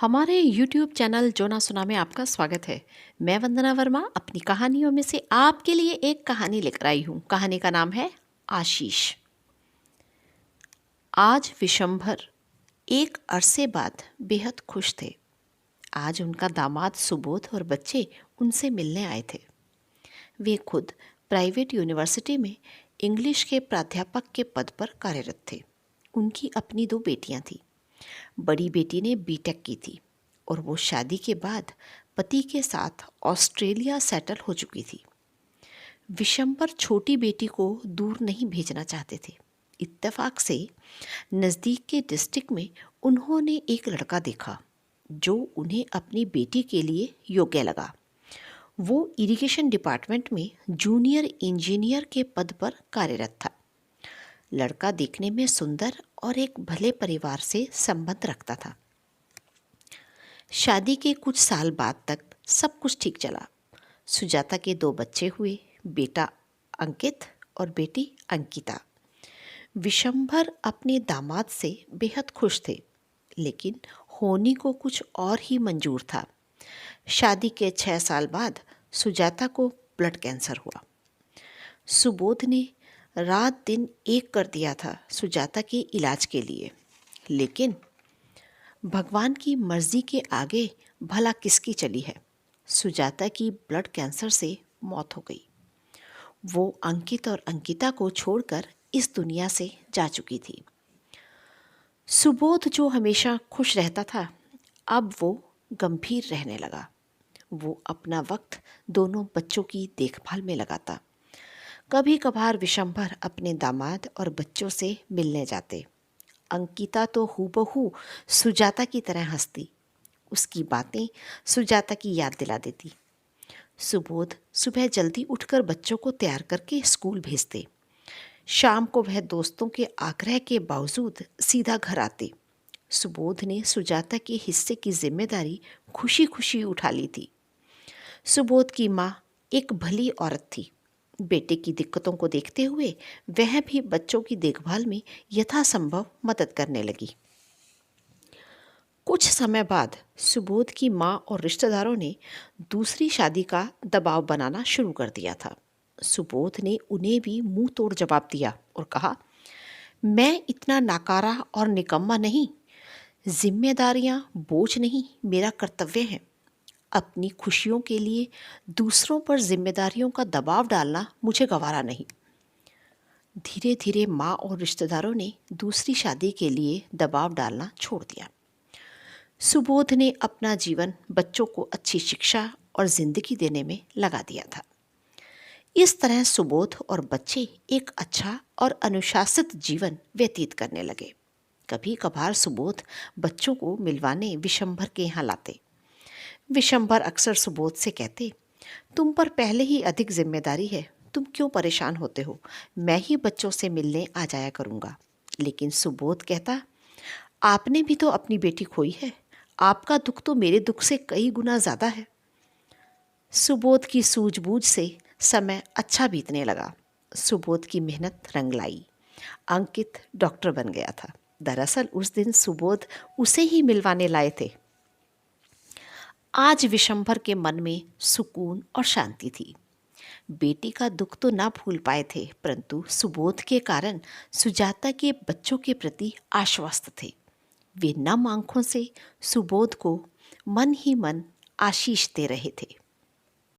हमारे YouTube channel जो ना सुना में आपका स्वागत है। मैं वंदना वर्मा अपनी कहानियों में से आपके लिए एक कहानी लेकर आई हूँ। कहानी का नाम है आशीष। आज विशंभर एक अरसे बाद बेहद खुश थे। आज उनका दामाद सुबोध और बच्चे उनसे मिलने आए थे। वे खुद प्राइवेट यूनिवर्सिटी में इंग्लिश के प्राध्यापक के पद पर कार्यरत थे। उनकी अपनी 2 बेटियां थीं। बड़ी बेटी ने बीटेक की थी और वो शादी के बाद पति के साथ ऑस्ट्रेलिया सेटल हो चुकी थी। विशंबर छोटी बेटी को दूर नहीं भेजना चाहते थे। इत्तेफाक से नज़दीक के डिस्ट्रिक्ट में उन्होंने एक लड़का देखा जो उन्हें अपनी बेटी के लिए योग्य लगा। वो इरिगेशन डिपार्टमेंट में जूनियर इंजीनियर के पद पर कार्यरत था। लड़का देखने में सुंदर और एक भले परिवार से संबंध रखता था। शादी के कुछ साल बाद तक सब कुछ ठीक चला। सुजाता के 2 बच्चे हुए, बेटा अंकित और बेटी अंकिता। विशंभर अपने दामाद से बेहद खुश थे, लेकिन होनी को कुछ और ही मंजूर था। शादी के 6 साल बाद सुजाता को ब्लड कैंसर हुआ। सुबोध ने रात दिन एक कर दिया था सुजाता के इलाज के लिए, लेकिन भगवान की मर्जी के आगे भला किसकी चली है। सुजाता की ब्लड कैंसर से मौत हो गई। वो अंकित और अंकिता को छोड़कर इस दुनिया से जा चुकी थी। सुबोध जो हमेशा खुश रहता था, अब वो गंभीर रहने लगा। वो अपना वक्त दोनों बच्चों की देखभाल में लगाता। कभी कभार विशंभर अपने दामाद और बच्चों से मिलने जाते। अंकिता तो हूबहू सुजाता की तरह हंसती। उसकी बातें सुजाता की याद दिला देती। सुबोध सुबह जल्दी उठकर बच्चों को तैयार करके स्कूल भेजते। शाम को वह दोस्तों के आग्रह के बावजूद सीधा घर आते। सुबोध ने सुजाता के हिस्से की जिम्मेदारी खुशी खुशी उठा ली थी। सुबोध की माँ एक भली औरत थी। बेटे की दिक्कतों को देखते हुए वह भी बच्चों की देखभाल में यथासंभव मदद करने लगी। कुछ समय बाद सुबोध की माँ और रिश्तेदारों ने दूसरी शादी का दबाव बनाना शुरू कर दिया था। सुबोध ने उन्हें भी मुंह तोड़ जवाब दिया और कहा, मैं इतना नाकारा और निकम्मा नहीं। जिम्मेदारियां बोझ नहीं, मेरा कर्तव्य है। अपनी खुशियों के लिए दूसरों पर जिम्मेदारियों का दबाव डालना मुझे गवारा नहीं। धीरे धीरे माँ और रिश्तेदारों ने दूसरी शादी के लिए दबाव डालना छोड़ दिया। सुबोध ने अपना जीवन बच्चों को अच्छी शिक्षा और जिंदगी देने में लगा दिया था। इस तरह सुबोध और बच्चे एक अच्छा और अनुशासित जीवन व्यतीत करने लगे। कभी कभार सुबोध बच्चों को मिलवाने विशंभर के यहाँ लाते। विशंभर अक्सर सुबोध से कहते, तुम पर पहले ही अधिक जिम्मेदारी है, तुम क्यों परेशान होते हो, मैं ही बच्चों से मिलने आ जाया करूँगा। लेकिन सुबोध कहता, आपने भी तो अपनी बेटी खोई है, आपका दुख तो मेरे दुख से कई गुना ज़्यादा है। सुबोध की सूझबूझ से समय अच्छा बीतने लगा। सुबोध की मेहनत रंग लाई। अंकित डॉक्टर बन गया था। दरअसल उस दिन सुबोध उसे ही मिलवाने लाए थे। आज विशंभर के मन में सुकून और शांति थी। बेटी का दुख तो ना भूल पाए थे, परंतु सुबोध के कारण सुजाता के बच्चों के प्रति आश्वस्त थे। वे नम आंखों से सुबोध को मन ही मन आशीष दे रहे थे।